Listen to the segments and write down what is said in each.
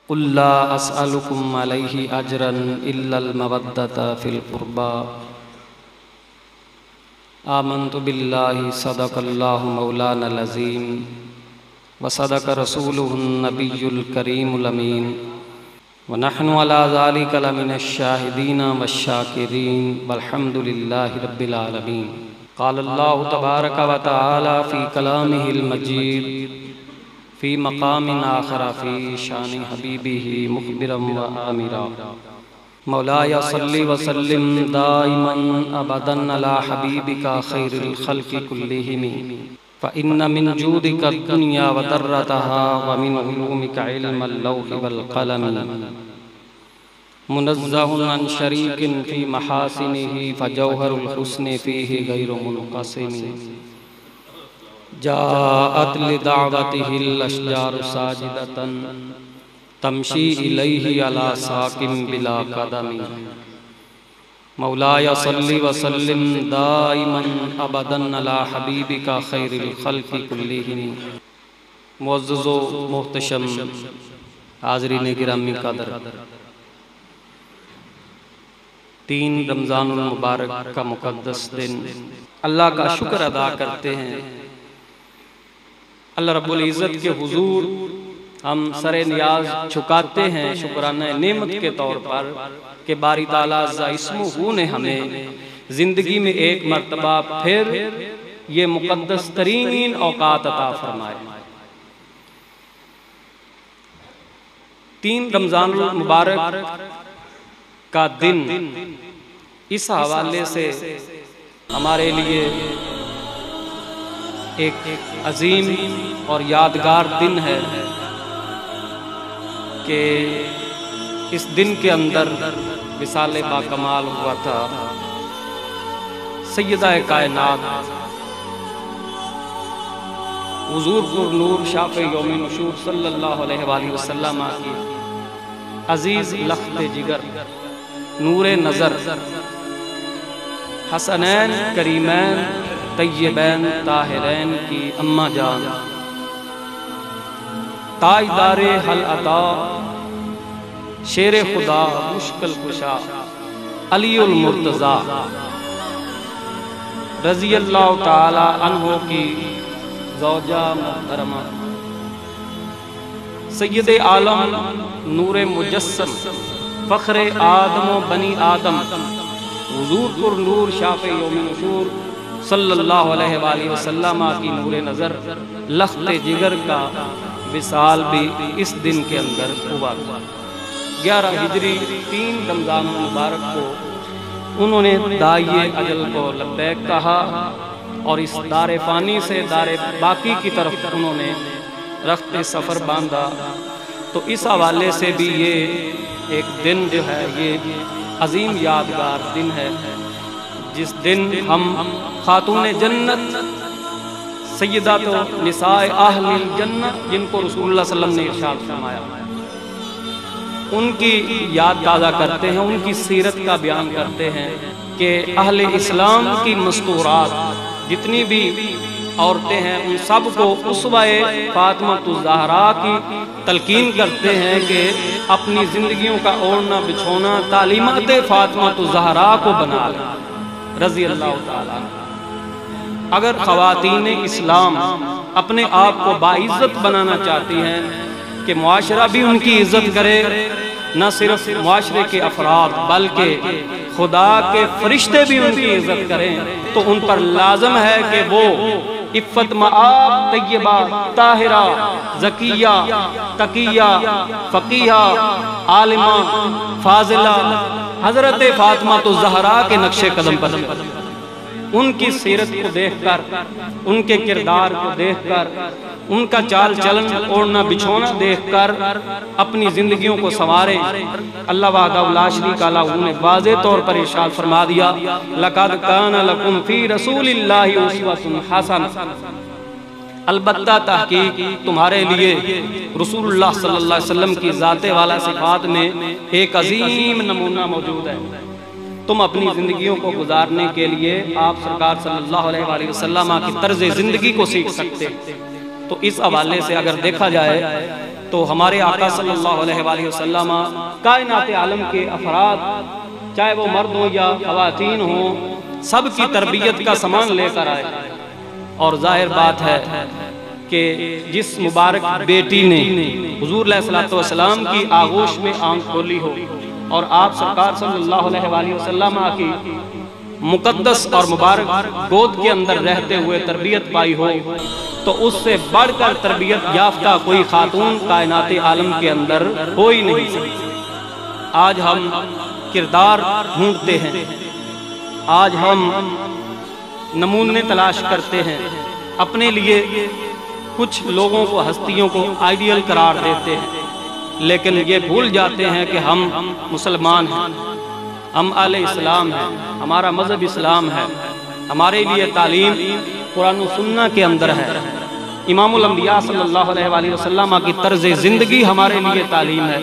قل لا اسألكم علیہ اجرا الا المودۃ فی القربى آمنت باللہ صدق اللہ مولانا العظیم وصدق رسولہ النبی الکریم الامین ونحن علی ذلک لمن الشاہدین والشاکرین والحمد للہ رب العالمین۔ قال اللہ تبارک و تعالی فی کلامہ المجید فی مقام آخر فی شان حبیبہ مخبرا و آمرا۔ مولاي صل وسلم دائما ابدا على حبيبك خير الخلق كلهم فإن من جودك الدنيا وضرتها ومن علومك علم اللوح والقلم منزه عن شريك في محاسنه فجوهر الحسن فيه غير منقسم جاءت لدعوته الأشجار ساجدة تمشی الیہ علی ساکن بلا قدم۔ مولاي صل وسلم دائما ابدا علی حبیبک خیر الخلق کلہم۔ معزز و محتشم حاضرین گرامی قدر، 3 رمضان المبارک کا مقدس دن اللہ کا شکر ادا کرتے ہیں۔ اللہ رب العزت کے حضور ہم سر نیاز چھکاتے ہیں شکرانہ نعمت کے طور پر کہ باری تعالیٰ عز اسمہ نے ہمیں زندگی میں ایک مرتبہ پھر یہ مقدس ترین اوقات عطا فرمائے۔ 3 رمضان المبارک کا دن اس حوالے سے ہمارے لیے ایک عظیم اور یادگار دن ہے کہ اس دن کے اندر وصال باکمال ہوا تھا سیدہ کائنات حضور پر نور شافع یوم نشور صلی اللہ علیہ وآلہ وسلم کی عزیز لخت جگر نور نظر حسنین کریمین طیبین طاہرین کی اماں جان تاجدار حل عطا شیر خدا مشکل کشا علی المرتضیٰ رضی اللہ تعالی عنہ کی زوجہ محترمہ سید عالم نور مجسم فخر آدم و بنی آدم حضور پر نور شافع یوم نشور صلی اللہ علیہ وآلہ وسلم کی نور نظر لخت جگر کا وصال بھی اس دن کے اندر ہوا تھا۔ 11 ہجری 3 رمضان مبارک کو انہوں نے داعیِ اجل کو لبیک کہا اور اس دار فانی سے دار باقی کی طرف انہوں نے رخت سفر باندھا۔ تو اس حوالے سے بھی یہ ایک دن جو ہے یہ عظیم یادگار دن ہے جس دن ہم خاتون جنت سیدات نساء اہل الجنہ جن کو رسول اللہ صلی اللہ علیہ وسلم نے ارشاد فرمایا ان کی یاد تازہ کرتے ہیں، ان کی سیرت کا بیان کرتے ہیں کہ اہل اسلام کی مستورات جتنی بھی عورتیں ہیں ان سب کو اسوہ فاطمہ الزہرا کی تلقین کرتے ہیں کہ اپنی زندگیوں کا اوڑھنا بچھونا تعلیمات فاطمہ الزہرا کو بنا لیں رضی اللہ تعالیٰ۔ اگر خواتین اسلام اپنے آپ کو باعزت بنانا چاہتی ہیں کہ معاشرہ بھی ان کی عزت کرے، نہ صرف معاشرے کے افراد بلکہ خدا کے فرشتے بھی ان کی عزت کریں، تو ان پر لازم ہے کہ وہ عفت مآب طیبہ طاہرہ زکیہ تقیہ فقیہ عالمہ فاضلہ حضرت فاطمہ الزہرا کے نقش قدم پر ان کی سیرت کو دیکھ کر ان کے کردار کو دیکھ کر ان کا چال چلن اوڑھنا بچھونا دیکھ کر اپنی زندگیوں کو سنواریں۔ اللہ وحدہ لا شریک لہ انہوں نے واضح طور پر ارشاد فرما دیا لَقَدْ كَانَ لَكُمْ فِي رَسُولِ اللَّهِ أُسْوَةٌ حَسَنَةٌ، البتہ تحقیق تمہارے لیے رسول اللہ صلی اللہ علیہ وسلم کی ذات والا صفات میں ایک عظیم نمونہ موجود ہے۔ تم اپنی زندگیوں کو گزارنے کے لیے آپ سرکار صلی اللہ علیہ وآلہ وسلم کی طرز زندگی کو سیکھ سکتے۔ تو اس حوالے سے اگر دیکھا جائے تو ہمارے آقا صلی اللہ علیہ وآلہ وسلم کائنات عالم کے افراد، چاہے وہ مرد ہوں یا خواتین ہوں، سب کی تربیت کا سامان لے کر آئے۔ اور ظاہر بات ہے کہ جس مبارک بیٹی نے حضور علیہ السلام کی آغوش میں آنکھ کھولی ہو اور آپ سرکار صلی اللہ علیہ وآلہ وسلم کی مقدس اور مبارک گود کے اندر رہتے ہوئے تربیت پائی ہو، تو اس سے بڑھ کر تربیت یافتہ کوئی خاتون کائنات عالم کے اندر ہو ہی نہیں سکتی۔ آج ہم کردار ڈھونڈتے ہیں، آج ہم نمونے تلاش کرتے ہیں، اپنے لیے کچھ لوگوں کو، ہستیوں کو آئیڈیل قرار دیتے ہیں، لیکن یہ بھول جاتے ہیں کہ ہم مسلمان ہیں، ہم اہل اسلام ہیں، ہمارا مذہب اسلام ہے، ہمارے لیے تعلیم قرآن و سنت کے اندر ہے، امام الانبیاء صلی اللہ علیہ وآلہ وسلم کی طرز زندگی ہمارے لیے تعلیم ہے،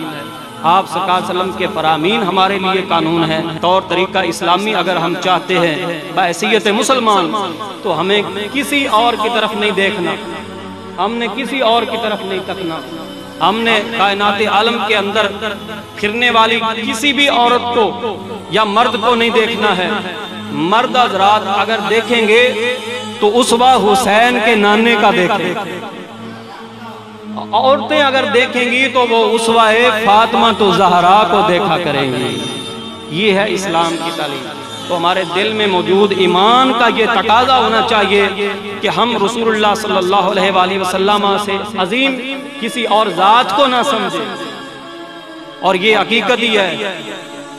آپ صلی اللہ علیہ وسلم کے فرامین ہمارے لیے قانون ہے۔ طور طریقہ اسلامی اگر ہم چاہتے ہیں بحیثیت مسلمان، تو ہمیں کسی اور کی طرف نہیں دیکھنا، ہم نے کسی اور کی طرف نہیں تکنا، ہم نے کائنات عالم کے اندر پھرنے والی کسی بھی عورت کو یا مرد کو نہیں دیکھنا ہے۔ مرد حضرات اگر دیکھیں گے تو اسوہ حسین کے نانے کا دیکھیں، عورتیں اگر دیکھیں گی تو وہ اسوہ فاطمہ تو زہرا کو دیکھا کریں گی۔ یہ ہے اسلام کی تعلیم۔ تو ہمارے دل میں موجود ایمان کا یہ تقاضا ہونا چاہیے کہ ہم رسول اللہ صلی اللہ علیہ وآلہ وسلم سے عظیم کسی اور ذات کو نہ سمجھیں۔ اور یہ حقیقت ہی ہے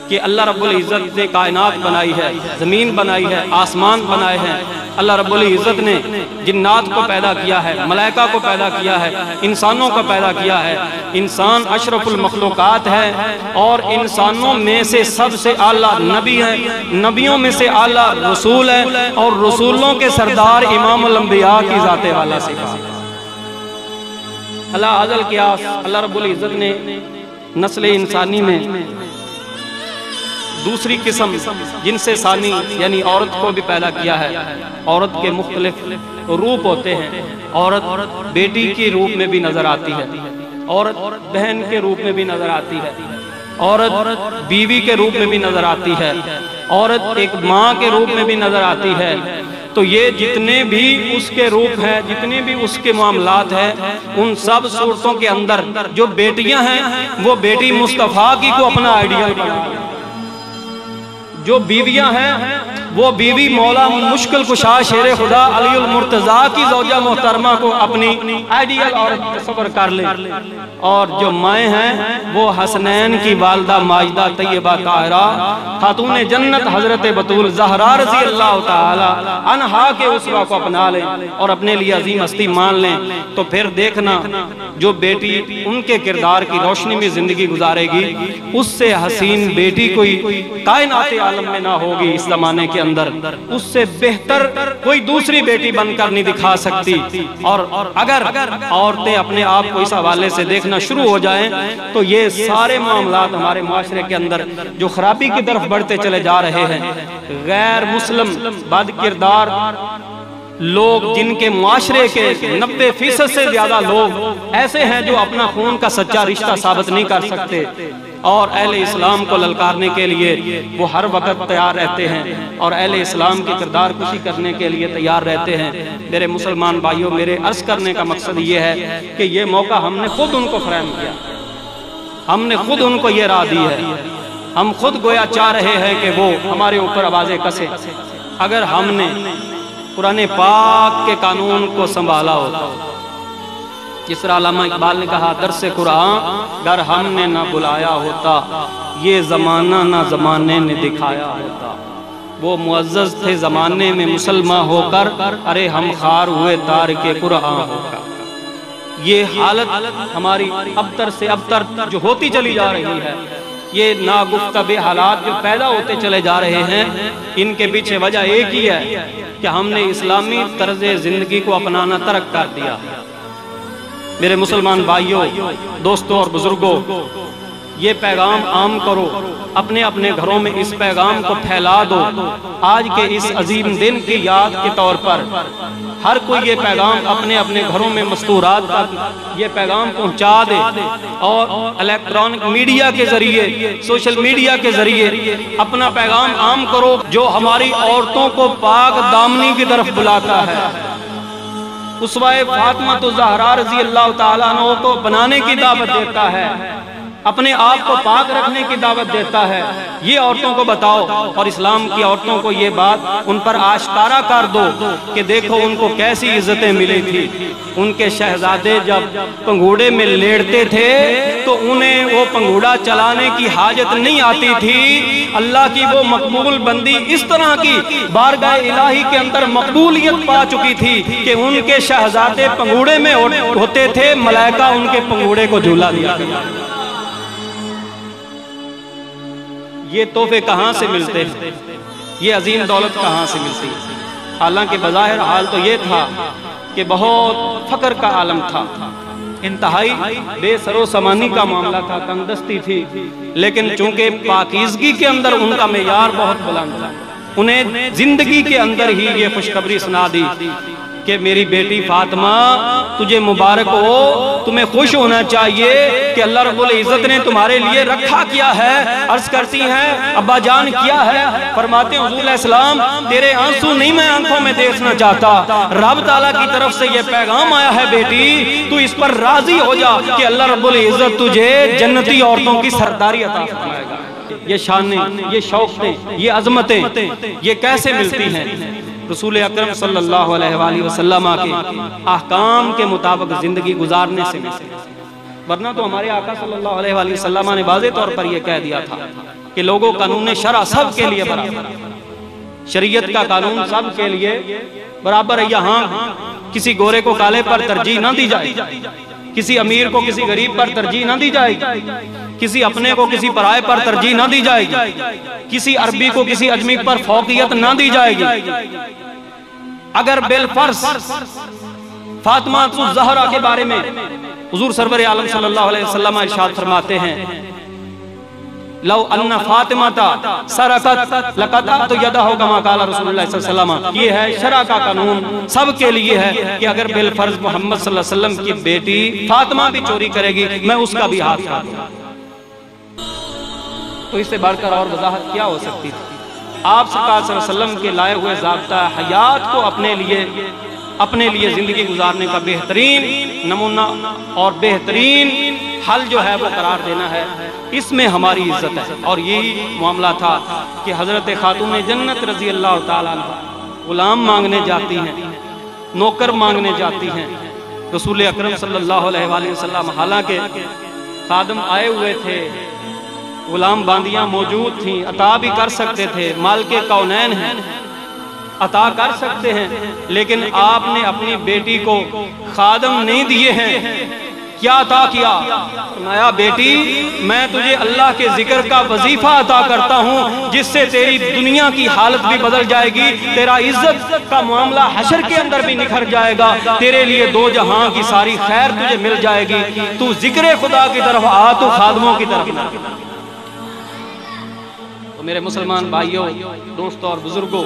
کہ اللہ رب العزت نے کائنات بنائی ہے، زمین بنائی ہے، آسمان بنائے ہیں۔ اللہ رب العزت نے جنات کو پیدا کیا ہے، ملائکہ کو پیدا کیا ہے، انسانوں کو پیدا کیا ہے۔ انسان اشرف المخلوقات ہے اور انسانوں میں سے سب سے اعلیٰ نبی ہے، نبیوں میں سے اعلیٰ رسول ہے، اور رسولوں کے سردار امام الانبیاء کی ذات والا صفات۔ اللہ ازل قیاس، اللہ رب العزت نے نسل انسانی میں دوسری قسم جن سے ثانی یعنی عورت کو بھی پیدا کیا ہے۔ عورت کے مختلف روپ ہوتے ہیں، عورت بیٹی کی روپ میں بھی نظر آتی ہے، عورت بہن کے روپ میں بھی نظر آتی ہے، عورت بیوی کے روپ میں بھی نظر آتی ہے، عورت ایک ماں کے روپ میں بھی نظر آتی ہے۔ تو یہ جتنے بھی اس کے روپ ہیں، جتنے بھی اس کے معاملات ہیں، ان سب صورتوں کے اندر جو بیٹیاں ہیں وہ بیٹی مصطفیٰ کی کو اپنا آئیڈیل بناتی ہیں، جو بیویاں ہیں وہ بیوی مولا مشکل کشا شیر خدا علی المرتضیٰ کی زوجہ محترمہ کو اپنی آئیڈیل عورت تصور کر لے، اور جو مائیں ہیں وہ حسنین کی والدہ ماجدہ طیبہ طاہرہ خاتون جنت حضرت بطول زہرا رضی اللہ تعالی عنہا کے اسوہ کو اپنا لیں اور اپنے لیے عظیم ہستی مان لیں۔ تو پھر دیکھنا جو بیٹی ان کے کردار کی روشنی میں زندگی گزارے گی، اس سے حسین بیٹی کوئی کائنات عالم میں نہ ہوگی اس زمانے کے اندر، اس سے بہتر کوئی دوسری بیٹی بن کر نہیں دکھا سکتی۔ اور اگر عورتیں اپنے آپ کو اس حوالے سے دیکھنا شروع ہو جائیں تو یہ سارے معاملات ہمارے معاشرے کے اندر جو خرابی کی طرف بڑھتے چلے جا رہے ہیں، غیر مسلم بد کردار لوگ جن کے معاشرے کے 90% سے زیادہ لوگ ایسے ہیں جو اپنا خون کا سچا رشتہ ثابت نہیں کر سکتے، اور اہل اسلام کو للکارنے کے لیے وہ ہر وقت تیار رہتے ہیں اور اہل اسلام کی کردار کشی کرنے کے لیے تیار رہتے ہیں۔ میرے مسلمان بھائیوں، میرے عرض کرنے کا مقصد یہ ہے کہ یہ موقع ہم نے خود ان کو فراہم کیا، ہم نے خود ان کو یہ راہ دی ہے، ہم خود گویا چاہ رہے ہیں کہ وہ ہمارے اوپر آوازیں کسے۔ اگر ہم نے قرآن پاک کے قانون کو سنبھالا ہوتا، جس طرح علامہ اقبال نے کہا درس قرآن گر ہم نے نہ بلایا ہوتا، یہ زمانہ نہ زمانے نے دکھایا ہوتا۔ وہ معزز تھے زمانے میں مسلمان ہو کر، ارے ہم خار ہوئے تارک قرآن ہو کر۔ یہ حالت ہماری ابتر سے ابتر جو ہوتی چلی جا رہی ہے، یہ ناگفتہ حالات جو پیدا ہوتے چلے جا رہے ہیں، ان کے پیچھے وجہ ایک ہی ہے کہ ہم نے اسلامی طرز زندگی کو اپنانا ترک کر دیا۔ میرے مسلمان بھائیوں، دوستوں اور بزرگوں، یہ پیغام عام کرو، اپنے اپنے گھروں میں اس پیغام کو پھیلا دو۔ آج کے اس عظیم دن کی یاد کے طور پر ہر کوئی یہ پیغام اپنے اپنے گھروں میں مستورات تک یہ پیغام پہنچا دے، اور الیکٹرانک میڈیا کے ذریعے، سوشل میڈیا کے ذریعے اپنا پیغام عام کرو، جو ہماری عورتوں کو پاک دامنی کی طرف بلاتا ہے، اسوہ فاطمہ الزہرا رضی اللہ تعالیٰ عنہ کو بنانے کی دعوت دیتا ہے، اپنے آپ کو پاک رکھنے کی دعوت دیتا ہے۔ یہ عورتوں کو بتاؤ، اور اسلام کی عورتوں کو یہ بات ان پر آشکارا کر دو کہ دیکھو ان کو کیسی عزتیں ملی تھی۔ ان کے شہزادے جب پنگھوڑے میں لیٹتے تھے تو انہیں وہ پنگھوڑا چلانے کی حاجت نہیں آتی تھی۔ اللہ کی وہ مقبول بندی اس طرح کی بارگاہ الہی کے اندر مقبولیت پا چکی تھی کہ ان کے شہزادے پنگھوڑے میں ہوتے تھے، ملائکہ ان کے پنگھوڑے کو جھولا دیا کرتے تھے۔ یہ تحفے کہاں سے ملتے ہیں؟ یہ عظیم دولت کہاں سے ملتی ہے؟ حالانکہ بظاہر حال تو یہ تھا کہ بہت فقر کا عالم تھا، انتہائی بے سر و سامانی کا معاملہ تھا، تنگ دستی تھی، لیکن چونکہ پاکیزگی کے اندر ان کا معیار بہت بلند تھا، انہیں زندگی کے اندر ہی یہ خوشخبری سنا دی کہ میری بیٹی فاطمہ تجھے مبارک ہو، تمہیں خوش ہونا چاہیے کہ اللہ رب العزت نے تمہارے لیے رکھا کیا ہے۔ عرض کرتی ہیں ابا جان کیا ہے؟ فرماتے ہیں حضور علیہ السلام تیرے آنسو نہیں میں آنکھوں میں دیکھنا چاہتا، رب تعالیٰ کی طرف سے یہ پیغام آیا ہے بیٹی تو اس پر راضی ہو جا کہ اللہ رب العزت تجھے جنتی عورتوں کی سرداری عطا فرمائے گا۔ یہ شانیں، یہ شوقیں، یہ عظمتیں یہ کیسے ملتی ہیں؟ رسول اکرم صلی اللہ علیہ وآلہ وسلم کے احکام کے مطابق زندگی گزارنے سے ملتے ہیں، ورنہ تو ہمارے آقا صلی اللہ علیہ وآلہ وسلم نے واضح طور پر یہ کہہ دیا تھا کہ لوگوں قانون شرع سب کے لیے برابر، شریعت کا قانون سب کے لیے برابر ہے۔ یہاں کسی گورے کو کالے پر ترجیح نہ دی جائے، کسی امیر کو کسی غریب پر ترجیح نہ دی جائے گی، کسی اپنے کو کسی پرائے پر ترجیح نہ دی جائے گی، کسی عربی کو کسی اجمی پر فوقیت نہ دی جائے گی۔ اگر بالفرض فاطمہ الزہرا کے بارے میں حضور سرور عالم صلی اللہ علیہ وسلم ارشاد فرماتے ہیں لو ان فاطمہ سرقت لقطعت یدہ کما قال رسول اللہ صلی اللہ علیہ وسلم۔ یہ ہے شرع کا قانون سب کے لیے ہے کہ اگر بالفرض محمد صلی اللہ علیہ وسلم کی بیٹی فاطمہ بھی چوری کرے گی میں اس کا بھی ہاتھ کاٹ دوں گا۔ تو اس سے بڑھ کر اور وضاحت کیا ہو سکتی تھی؟ آپ سرکار صلی اللہ علیہ وسلم کے لائے ہوئے ضابطہ حیات کو اپنے لیے زندگی گزارنے کا بہترین نمونہ اور بہترین حل جو ہے وہ قرار دینا ہے، اس میں ہماری عزت ہے۔ اور یہی معاملہ تھا کہ حضرت خاتون جنت رضی اللہ تعالیٰ عنہ غلام مانگنے جاتی ہیں، نوکر مانگنے جاتی ہیں، رسول اکرم صلی اللہ علیہ وآلہ وسلم حالانکہ خادم آئے ہوئے تھے، غلام باندیاں موجود تھیں، عطا بھی کر سکتے تھے، مالک کونین ہیں، عطا کر سکتے ہیں، لیکن آپ نے اپنی بیٹی کو خادم نہیں دیے ہیں۔ کیا عطا کیا؟ فرمایا بیٹی میں تجھے اللہ کے ذکر کا وظیفہ عطا کرتا ہوں جس سے تیری دنیا کی حالت بھی بدل جائے گی، تیرا عزت کا معاملہ حشر کے اندر بھی نکھر جائے گا، تیرے لیے دو جہاں کی ساری خیر تجھے مل جائے گی، تو ذکر خدا کی طرف آ، تو خادموں کی طرف نہ۔ تو میرے مسلمان بھائیوں، دوستوں اور بزرگوں،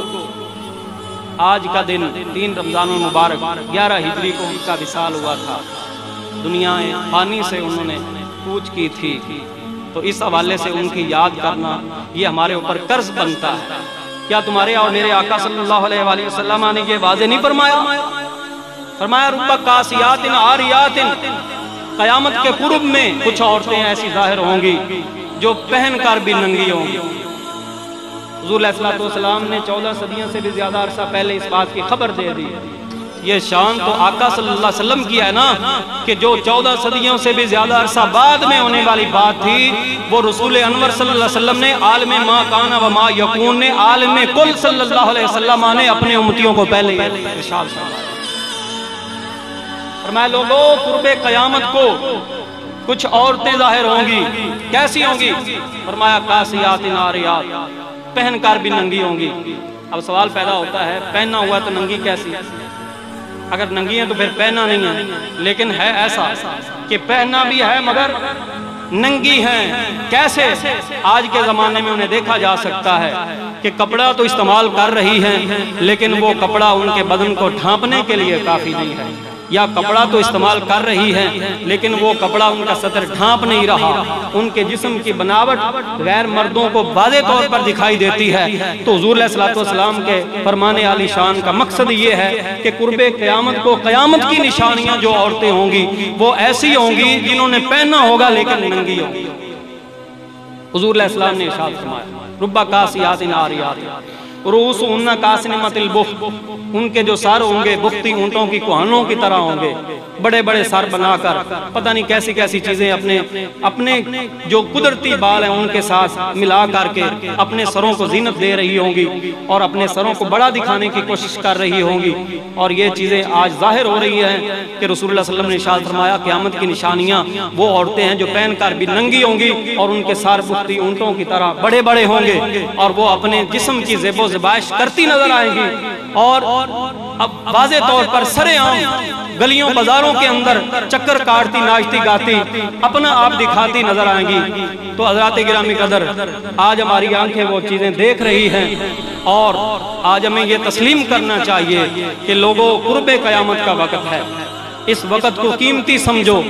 آج کا دن 3 رمضان المبارک 11 ہجری کو ان کا وصال ہوا تھا، دنیا فانی سے انہوں نے کوچ کی تھی، تو اس حوالے سے ان کی یاد کرنا یہ ہمارے اوپر قرض بنتا ہے۔ کیا تمہارے اور میرے آقا صلی اللہ علیہ وآلہ وسلم نے یہ واضح نہیں فرمایا؟ فرمایا رب کاسیات عاریات، قیامت کے قرب میں کچھ عورتیں ایسی ظاہر ہوں گی جو پہن کر بھی ننگی ہوں گی۔ حضور علیہ السلام نے 14 صدیوں سے بھی زیادہ عرصہ پہلے اس بات کی خبر دے دی۔ یہ شان تو آقا صلی اللہ علیہ وسلم کی ہے نا کہ جو 14 صدیوں سے بھی زیادہ عرصہ بعد میں ہونے والی بات تھی وہ رسول انور صلی اللہ علیہ وسلم نے عالم ما کان و ما یکون نے عالم کل صلی اللہ علیہ وسلم نے اپنے امتیوں کو پہلے ارشاد فرمایا۔ فرمایا لوگوں قرب قیامت کو کچھ عورتیں ظاہر ہوں گی، کیسی ہوں گی؟ فرمایا کاسیات عاریات، پہن کر بھی ننگی ہوں گی۔ اب سوال پیدا ہوتا ہے پہننا ہوا تو ننگی کیسی؟ اگر ننگی ہیں تو پھر پہننا نہیں ہے، لیکن ہے ایسا کہ پہننا بھی ہے مگر ننگی ہیں. کیسے؟ آج کے زمانے میں انہیں دیکھا جا سکتا ہے کہ کپڑا تو استعمال کر رہی ہیں لیکن وہ کپڑا ان کے بدن کو ڈھانپنے کے لیے کافی نہیں ہے، یا کپڑا تو استعمال کر رہی ہیں لیکن وہ کپڑا ان کا سطر ڈھانپ نہیں رہا. ان کے جسم کی بناوٹ غیر مردوں کو واضح طور پر دکھائی دیتی ہے. تو حضور علیہ الصلوۃ والسلام کے فرمان عالی شان کا مقصد یہ ہے کہ قرب قیامت کو قیامت کی نشانیاں جو عورتیں ہوں گی وہ ایسی ہوں گی جنہوں نے پہنا ہوگا لیکن ننگی ہوں گی. حضور علیہ السلام نے ارشاد فرمایا ربا کاسیات عاریات رؤوسہن کاسنمۃ البخت، ان کے جو سر ہوں گے بختی اونٹوں کی کوہنوں کی طرح ہوں گے، بڑے بڑے سر بنا کر پتہ نہیں کیسی کیسی چیزیں اپنے جو قدرتی بال ہیں ان کے ساتھ ملا کر کے اپنے سروں کو زینت دے رہی ہوں گی اور اپنے سروں کو بڑا دکھانے کی کوشش کر رہی ہوں گی. اور یہ چیزیں آج ظاہر ہو رہی ہیں کہ رسول اللہ صلی اللہ علیہ وسلم نے ارشاد فرمایا قیامت کی نشانیاں وہ عورتیں ہیں جو پہن کر بھی ننگی ہوں گی اور ان کے سر بختی اونٹوں کی طرح بڑے بڑے ہوں گے اور وہ اپنے جسم کی زیب و زبائش کرتی نظر آئیں گی اور اب واضح طور پر سرے عام گلیوں بازاروں کے اندر چکر کاٹتی ناچتی گاتی اپنا آپ دکھاتی نظر آئیں گی. تو حضرات گرامی قدر آج ہماری آنکھیں وہ چیزیں دیکھ رہی ہیں اور آج ہمیں یہ تسلیم کرنا چاہیے کہ لوگوں قرب قیامت کا وقت ہے. اس وقت کو قیمتی سمجھو.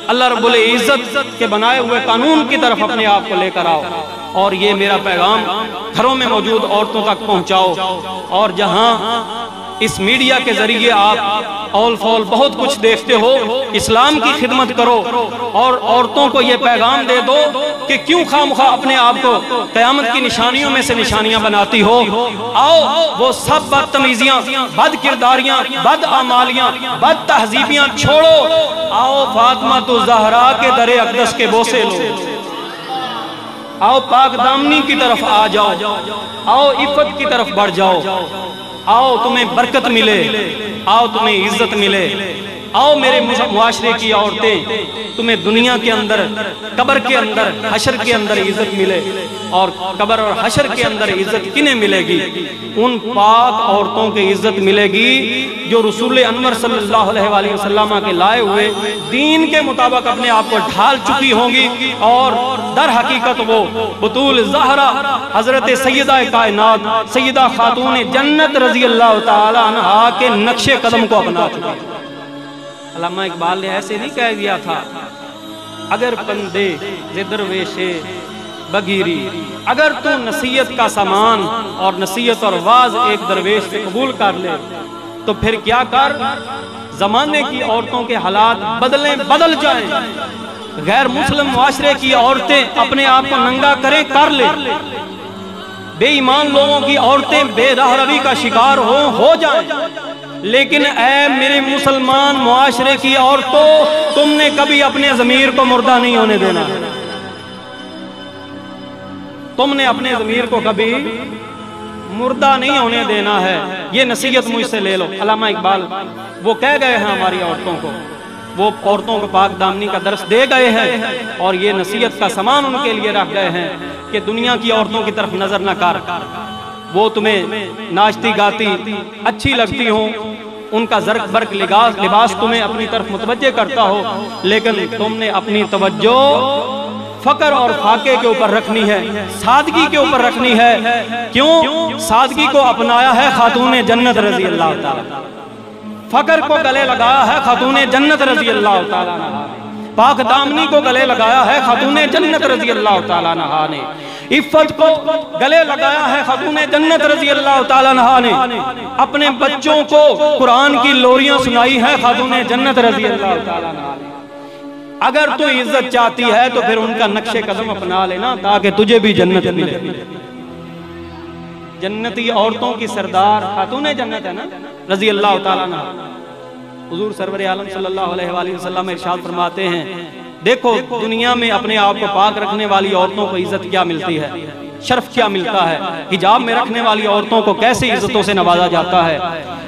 اللہ رب العزت کے بنائے ہوئے قانون کی طرف اپنے آپ کو لے کر آؤ اور یہ میرا پیغام گھروں میں موجود عورتوں تک پہنچاؤ. اور جہاں اس میڈیا کے ذریعے آپ اول فول بہت کچھ دیکھتے ہو، اسلام کی خدمت کرو اور عورتوں کو یہ پیغام دے دو کہ کیوں خواہ اپنے آپ کو قیامت کی نشانیوں میں سے نشانیاں بناتی ہو. آؤ وہ سب بدتمیزیاں، بد کرداریاں، بد اعمالیاں، بد تہذیبیاں چھوڑو. آؤ فاطمہ الزہرا کے در اقدس کے بوسے لو. آؤ پاک دامنی کی طرف آ جاؤ. آؤ عفت کی طرف بڑھ جاؤ. آؤ تمہیں برکت ملے، آؤ تمہیں عزت ملے. آؤ میرے معاشرے کی عورتیں تمہیں دنیا کے اندر، قبر کے اندر، حشر کے اندر عزت ملے. اور قبر اور حشر کے اندر عزت کنہیں ملے گی؟ ان پاک عورتوں کی عزت ملے گی جو رسول انور صلی اللہ علیہ وآلہ وسلم کے لائے ہوئے دین کے مطابق اپنے آپ کو ڈھال چکی ہوں گی اور در حقیقت وہ بطول زہرا حضرت سیدہ کائنات سیدہ خاتون جنت رضی اللہ تعالی عنہا کے نقش قدم کو اپنا چکی. علامہ اقبال نے ایسے نہیں کہہ دیا تھا اگر پندے ز درویش بگیری، اگر تو نصیحت کا سامان اور نصیحت اور واز ایک درویش سے قبول کر لے تو پھر کیا کر، زمانے کی عورتوں کے حالات بدل جائیں، غیر مسلم معاشرے کی عورتیں اپنے آپ کو ننگا کریں کر لیں، بے ایمان لوگوں کی عورتیں بے راہ روی کا شکار ہو جائیں. لیکن اے میرے مسلمان معاشرے کی عورتوں، تم نے کبھی اپنے ضمیر کو مردہ نہیں ہونے دینا. تم نے اپنے ضمیر کو کبھی مردہ نہیں ہونے دینا ہے. یہ نصیحت مجھ سے لے لو. علامہ اقبال وہ کہہ گئے ہیں ہماری عورتوں کو، وہ عورتوں کو پاک دامنی کا درس دے گئے ہیں اور یہ نصیحت کا سامان ان کے لیے رکھ گئے ہیں کہ دنیا کی عورتوں کی طرف نظر نہ کر. وہ تمہیں ناچتی گاتی اچھی لگتی ہوں، ان کا زرق برق لباس تمہیں اپنی طرف متوجہ کرتا ہو، لیکن تم نے اپنی توجہ فقر اور فاقے کے اوپر رکھنی ہے، سادگی کے اوپر رکھنی ہے. کیوں؟ سادگی کو اپنایا ہے خاتون جنت رضی اللہ تعالیٰ، فقر کو گلے لگایا ہے خاتون جنت رضی اللہ تعالیٰ نے، پاک دامنی کو گلے لگایا ہے خاتون جنت رضی اللہ تعالیٰ نے، عفت کو گلے لگایا ہے خاتون جنت رضی اللہ تعالیٰ نے، اپنے بچوں کو قرآن کی لوریاں سنائی ہے خاتون جنت رضی اللہ تعالیٰ نے. اگر تو عزت چاہتی ہے تو پھر ان کا نقش قدم اپنا لینا تاکہ تجھے بھی جنت ملے. جنتی عورتوں کی سردار خاتون جنت ہے نا رضی اللہ تعالیٰ عنہ. حضور سرور عالم صلی اللہ علیہ وآلہ وسلم ارشاد فرماتے ہیں دیکھو دنیا میں اپنے آپ کو پاک رکھنے والی عورتوں کو عزت کیا ملتی ہے. شرف کیا ملتا ہے، حجاب میں رکھنے والی عورتوں کو کیسے عزتوں سے نوازا جاتا ہے،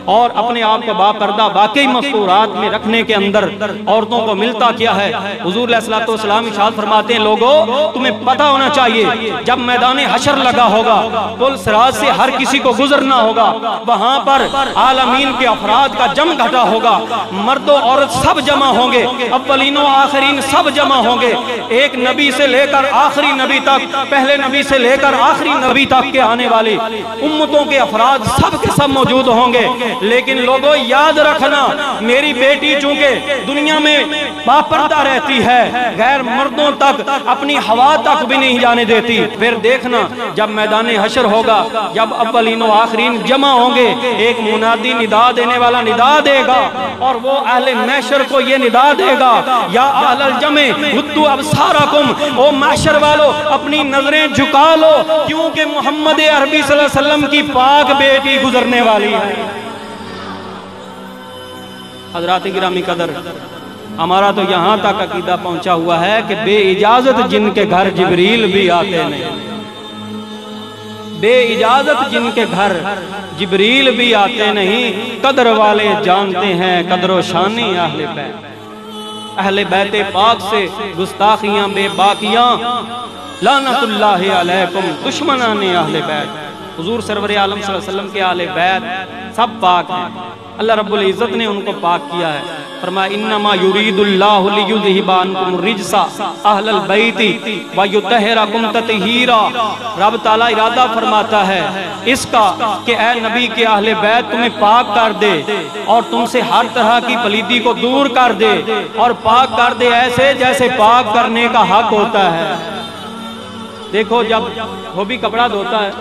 اور اپنے آپ کو باپردہ واقعی مستورات میں رکھنے کے اندر عورتوں کو ملتا کیا ہے۔ حضور علیہ الصلوۃ والسلام ارشاد فرماتے ہیں لوگوں تمہیں پتہ ہونا چاہیے جب میدان حشر لگا ہوگا، پل صراط سے ہر کسی کو گزرنا ہوگا، وہاں پر عالمین کے افراد کا جم گھٹا ہوگا، مرد و عورت سب جمع ہوں گے، اولین و آخرین سب جمع ہوں گے، ایک نبی سے لے کر آخری نبی تک، پہلے نبی سے لے کر آخری نبی تک کے آنے والے امتوں کے افراد سب کے سب موجود ہوں گے۔ لیکن لوگوں یاد رکھنا میری بیٹی چونکہ دنیا میں باپردہ رہتی ہے، غیر مردوں تک اپنی ہوا تک بھی نہیں جانے دیتی، پھر دیکھنا جب میدان حشر ہوگا، جب اولین و آخرین جمع ہوں گے، ایک منادی ندا دینے والا ندا دے گا، اور وہ اہل محشر کو یہ ندا دے گا یا اہل الجمع غضوا ابصارکم، او محشر والو اپنی نظریں جھکا لو کیونکہ محمد عربی صلی اللہ علیہ وسلم کی پاک بیٹی گزرنے والی ہے۔ حضرات گرامی قدر، ہمارا تو یہاں تک عقیدہ پہنچا ہوا ہے کہ بے اجازت جن کے گھر جبریل بھی آتے نہیں، بے اجازت جن کے گھر جبریل بھی آتے نہیں، قدر والے جانتے ہیں قدر و شانی اہل بیت، اہل بیت پاک سے گستاخیاں بے باقیاں، لعنت اللہ علیکم دشمنان اہل بیت۔ حضور سرور عالم صلی اللہ علیہ وسلم کے اہل بیت سب پاک ہیں، اللہ رب العزت نے ان کو پاک کیا ہے، فرمایا انما یرید اللہ لیذھب عنکم الرجس اہل البیت ویطہرکم تطہیرا، رب تعالیٰ ارادہ فرماتا ہے اس کا کہ اے نبی کے اہل بیت تمہیں پاک کر دے اور تم سے ہر طرح کی پلیدی کو دور کر دے، اور پاک کر دے ایسے جیسے پاک کرنے کا حق ہوتا ہے۔ دیکھو جب وہ بھی کپڑا دھوتا ہے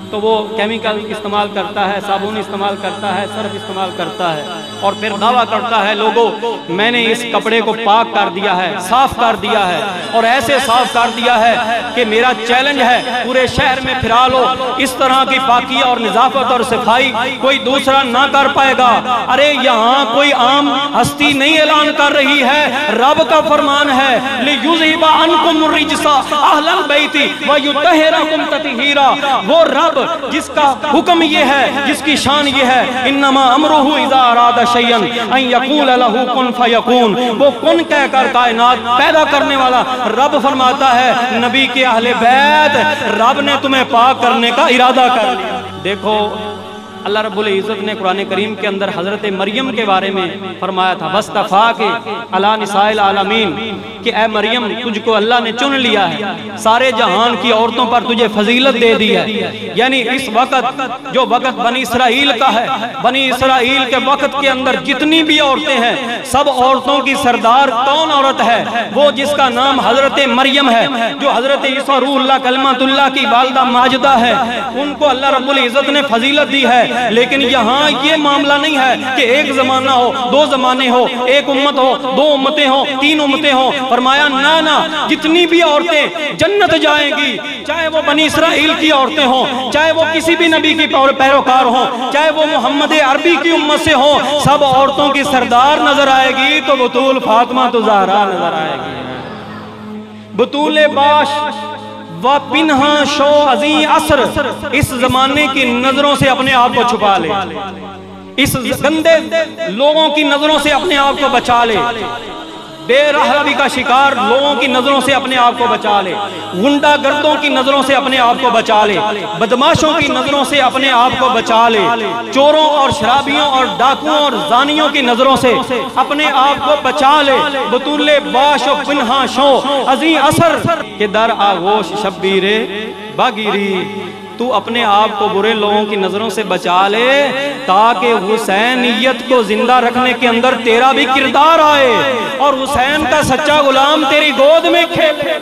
تو وہ کیمیکل استعمال کرتا ہے، صابن استعمال کرتا ہے، سرف استعمال کرتا ہے، اور پھر دعویٰ کرتا ہے لوگوں میں نے اس کپڑے کو پاک کر دیا ہے، صاف کر دیا ہے، اور ایسے صاف کر دیا ہے کہ میرا چیلنج ہے پورے شہر میں پھرا لو، اس طرح کی پاکی اور نظافت اور صفائی کوئی دوسرا نہ کر پائے گا۔ ارے یہاں کوئی عام ہستی نہیں اعلان کر رہی ہے، رب کا فرمان ہے لِيُذْهِبَ عَنْكُمُ الرِّجْسَ أَهْلَ الْبَيْتِ وَيُطَهِّرَكُمْ تَطْهِيرًا، وہ رب جس کا حکم یہ ہے، جس کی شان یہ ہے، انما امرہ اذا اراد شیئا ان یقول لہ کن فیکون، وہ کن کہہ کر کائنات پیدا کرنے والا رب فرماتا ہے نبی کے اہل بیت رب نے تمہیں پاک کرنے کا ارادہ کر لیا۔ دیکھو اللہ رب العزت نے قرآن کریم کے اندر حضرت مریم کے بارے میں فرمایا تھا وَاسْتَفَاكِ عَلَى نِسَاءِ الْعَالَمِينَ، کہ اے مریم تجھ کو اللہ نے چن لیا ہے، سارے جہان کی عورتوں پر تجھے فضیلت دے دی ہے۔ یعنی اس وقت جو وقت بنی اسرائیل کا ہے، بنی اسرائیل کے وقت کے اندر جتنی بھی عورتیں ہیں سب عورتوں کی سردار کون عورت ہے؟ وہ جس کا نام حضرت مریم ہے، جو حضرت عیسیٰ روح اللہ کلمۃ اللہ کی والدہ ماجدہ ہے، ان کو اللہ رب العزت نے فضیلت دی ہے۔ لیکن یہاں یہ معاملہ نہیں ہے کہ ایک زمانہ ہو، دو زمانے ہو، ایک امت ہو، دو امتیں ہو، تین امتیں ہو، فرمایا نہ جتنی بھی عورتیں جنت جائیں گی، چاہے وہ بنی اسرائیل کی عورتیں ہوں، چاہے وہ کسی بھی نبی کی پیروکار ہوں، چاہے وہ محمد عربی کی امت سے ہوں، سب عورتوں کی سردار نظر آئے گی تو بطول فاطمہ تو زہرا نظر آئے گی، بطول باش و پنہا شو عظیم اثر۔ اس زمانے کی نظروں سے اپنے آپ کو چھپا لے، اس گندے لوگوں کی نظروں سے اپنے آپ کو بچا لے، بے رحمی کا شکار لوگوں کی نظروں سے اپنے آپ کو بچا لے، غنڈہ گردوں کی نظروں سے اپنے آپ کو بچا لے، بدماشوں کی نظروں سے اپنے آپ کو بچا لے، چوروں اور شرابیوں اور ڈاکوؤں اور زانیوں کی نظروں سے اپنے آپ کو بچا لے، بطول باش و پنہا شو عظیم اثر کہ در آغوش شبیر باگیری، تو اپنے آپ کو برے لوگوں کی نظروں سے بچا لے تاکہ حسینیت کو زندہ رکھنے کے اندر تیرا بھی کردار آئے اور حسین کا سچا غلام تیری گود میں کھیلے۔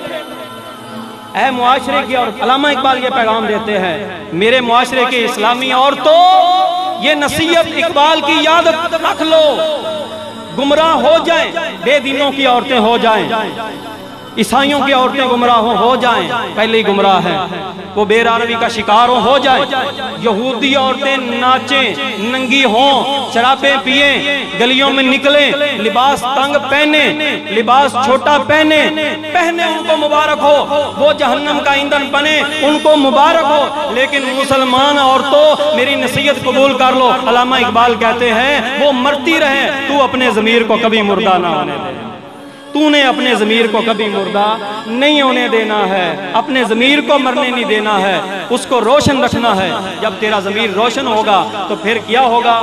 اے معاشرے کی، اور علامہ اقبال یہ پیغام دیتے ہیں میرے معاشرے کے اسلامی عورتوں، یہ نصیحت اقبال کی یاد رکھ لو، گمراہ ہو جائیں، بے دینوں کی عورتیں ہو جائیں، عیسائیوں کی عورتیں گمراہ ہو جائیں، پہلے ہی گمراہ ہیں، وہ بے روی کا شکار ہو جائے، یہودی عورتیں ناچیں، ننگی ہوں، شرابیں پئیں، گلیوں میں نکلیں، لباس تنگ پہنے، لباس چھوٹا پہنے ان کو مبارک ہو، وہ جہنم کا ایندھن بنے ان کو مبارک ہو، لیکن مسلمان عورتوں میری نصیحت قبول کر لو، علامہ اقبال کہتے ہیں وہ مرتی رہیں، تو اپنے ضمیر کو کبھی مردہ نہ ہونے دے، تو نے اپنے ضمیر کو کبھی مردہ نہیں ہونے دینا ہے، اپنے ضمیر کو مرنے نہیں دینا ہے، اس کو روشن رکھنا ہے۔ جب تیرا ضمیر روشن ہوگا تو پھر کیا ہوگا؟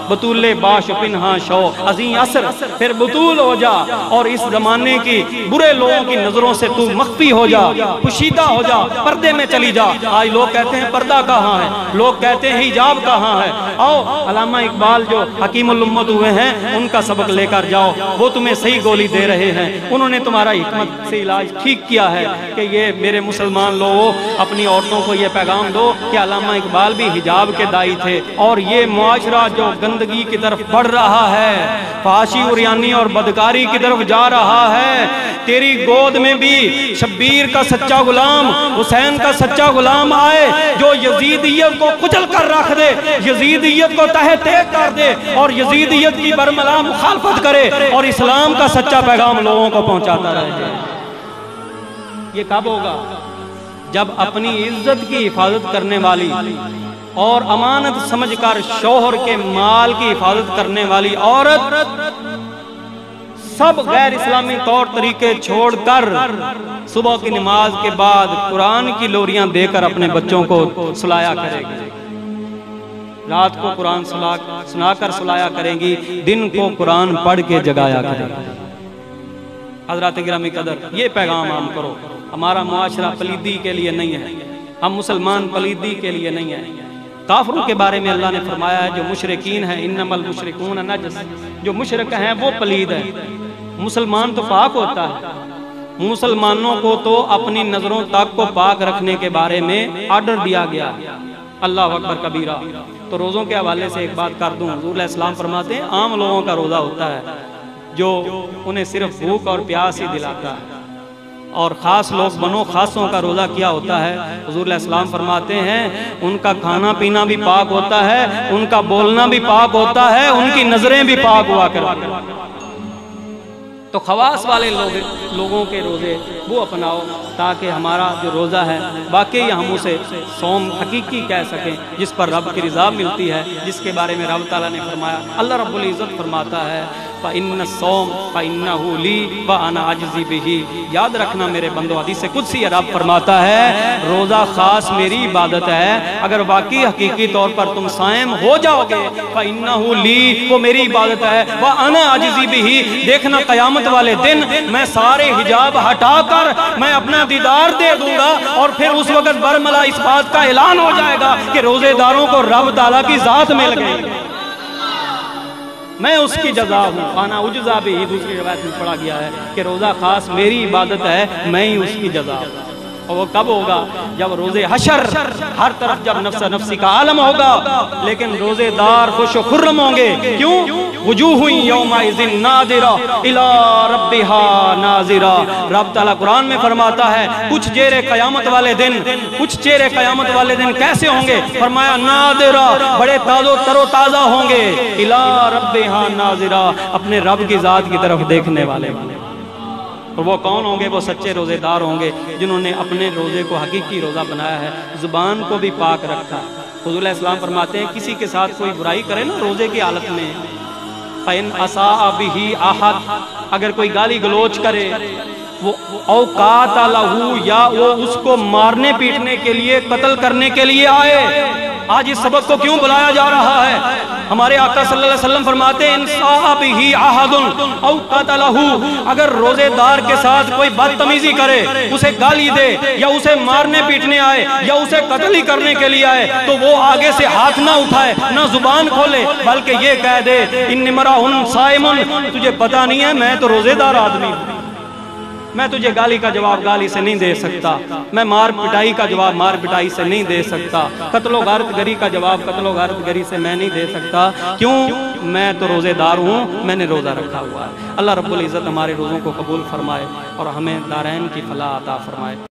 بطول باش پنہاں شو عظیم اثر، پھر بطول ہو جا اور اس زمانے کی برے لوگوں کی نظروں سے تو مخفی ہو جا، پوشیدہ ہو جا، پردے میں چلی جا۔ آج لوگ کہتے ہیں پردہ کہاں ہے، لوگ کہتے ہیں حجاب کہاں ہے۔ آؤ علامہ اقبال جو حکیم الامت ہوئے ہیں ان کا سبق لے کر جاؤ، وہ تمہیں صحیح گولی دے رہے ہیں، انہوں نے تمہارا حکمت سے علاج ٹھیک کیا ہے کہ یہ میرے مسلمان لوگوں اپنی عورتوں کو یہ پیغام دو کہ علامہ اقبال بھی حجاب کے دائی تھے، اور یہ معاشرہ جو گندگی کی طرف بڑھ رہا ہے، فحاشی عریانی اور بدکاری کی طرف جا رہا ہے، تیری گود میں بھی شبیر کا سچا غلام، حسین کا سچا غلام آئے جو یزیدیت کو کچل کر رکھ دے، یزیدیت کو تہہ تیگ کر دے اور یزیدیت کی برملا مخالفت کرے اور اسلام کا سچا پیغام لوگوں کو پہنچاتا رہے۔ یہ کب ہوگا؟ جب اپنی عزت کی حفاظت کرنے والی اور امانت سمجھ کر شوہر کے مال کی حفاظت کرنے والی عورت سب غیر اسلامی طور طریقے چھوڑ کر صبح کی نماز کے بعد قرآن کی لوریاں دے کر اپنے بچوں کو سلایا کرے گی، رات کو قرآن سنا کر سلایا کریں گی، دن کو قرآن پڑھ کے جگایا کریں گی۔ حضرات گرامی قدر، یہ پیغام عام کرو۔ ہمارا معاشرہ پلیدی کے لیے نہیں ہے، ہم مسلمان پلیدی کے لیے نہیں ہیں۔ کافروں کے بارے میں اللہ نے فرمایا ہے جو مشرکین ہیں، انما المشرکون نجس، جو مشرک ہیں وہ پلید ہیں۔ مسلمان تو پاک ہوتا ہے، مسلمانوں کو تو اپنی نظروں تک کو پاک رکھنے کے بارے میں آرڈر دیا گیا، اللہ اکبر کبیرہ۔ تو روزوں کے حوالے سے ایک بات کر دوں، حضور علیہ السلام فرماتے ہیں عام لوگوں کا روزہ ہوتا ہے جو انہیں صرف بھوک اور پیاس ہی دلاتا ہے، اور خاص لوگ بنو خاصوں کا روزہ کیا ہوتا ہے؟ حضور علیہ السلام فرماتے ہیں ان کا کھانا پینا بھی پاک ہوتا ہے، ان کا بولنا بھی پاک ہوتا ہے، ان کی نظریں بھی پاک ہوا کرتی ہیں۔ تو خواص والے لوگوں کے روزے وہ اپناؤ تاکہ ہمارا جو روزہ ہے واقعی ہم اسے صوم حقیقی کہہ سکیں، جس پر رب کی رضا ملتی ہے، جس کے بارے میں رب تعالیٰ نے فرمایا۔ اللہ رب العزت فرماتا ہے فَإِنَّ الصَّوْمَ فَإِنَّهُ لِي وَأَنَا أَجْزِي بِهِ۔ یاد رکھنا میرے بندو، حدیث قدسی رب فرماتا ہے روزہ خاص میری عبادت ہے، اگر واقعی حقیقی طور پر تم صائم ہو جاؤ گے فَإِنَّهُ لِي، وہ میری عبادت ہے، وَأَنَا أَجْزِي بِهِ، دیکھنا قیامت والے دن میں سارے حجاب ہٹا کر میں اپنا دیدار دے دوں گا، اور پھر اس وقت برملا اس بات کا اعلان ہو جائے گا کہ روزے داروں کو رب تعالیٰ کی ذات مل گئی، میں اس کی جزا ہوں۔ انا اجزا بھی، دوسری روایت میں پڑھا گیا ہے کہ روزہ خاص میری عبادت ہے، میں ہی اس کی جزا ہوں۔ اور وہ کب ہوگا؟ جب روزے حشر، ہر طرف جب نفس نفسی کا عالم ہوگا، لیکن روزے دار خوش و خرم ہوں گے۔ کیوں؟ وجوہ یومئذ ناظرہ الی ربہا ناظرہ۔ رب تعالیٰ قرآن میں فرماتا ہے کچھ چہرے قیامت والے دن کیسے ہوں گے؟ فرمایا ناظرہ، بڑے تر و تازہ ہوں گے، الی ربہا ناظرہ، اپنے رب کی ذات کی طرف دیکھنے والے۔ اور وہ کون ہوں گے؟ وہ سچے روزے دار ہوں گے جنہوں نے اپنے روزے کو حقیقی روزہ بنایا ہے، زبان کو بھی پاک رکھا۔ حضور علیہ السلام فرماتے ہیں کسی کے ساتھ کوئی برائی کرے نا روزے کی حالت میں، فَإِنْ أَسَاءَ بِهِ أَحَدٌ، اگر کوئی گالی گلوچ کرے، وہ او قاتلہ، یا وہ اس کو مارنے پیٹنے کے لیے، قتل کرنے کے لیے آئے۔ آج اس سبق کو کیوں بلایا جا رہا ہے؟ ہمارے آقا صلی اللہ علیہ وسلم فرماتے ہیں انصاء بہ احد او قتلہ، اگر روزے دار کے ساتھ کوئی بدتمیزی کرے، اسے گالی دے، یا اسے مارنے پیٹنے آئے، یا اسے قتل ہی کرنے کے لیے آئے، تو وہ آگے سے ہاتھ نہ اٹھائے، نہ زبان کھولے، بلکہ یہ کہہ دے انی امرؤ صائم، تجھے پتہ نہیں ہے میں تو روزے دار آدمی ہوں، میں تجھے گالی کا جواب گالی سے نہیں دے سکتا، میں مار پٹائی کا جواب مار پٹائی سے نہیں دے سکتا، قتل و غارت گری کا جواب قتل و غارت گری سے میں نہیں دے سکتا۔ کیوں؟ میں تو روزے دار ہوں، میں نے روزہ رکھا ہوا ہے۔ اللہ رب العزت ہمارے روزوں کو قبول فرمائے اور ہمیں دارین کی فلاح عطا فرمائے۔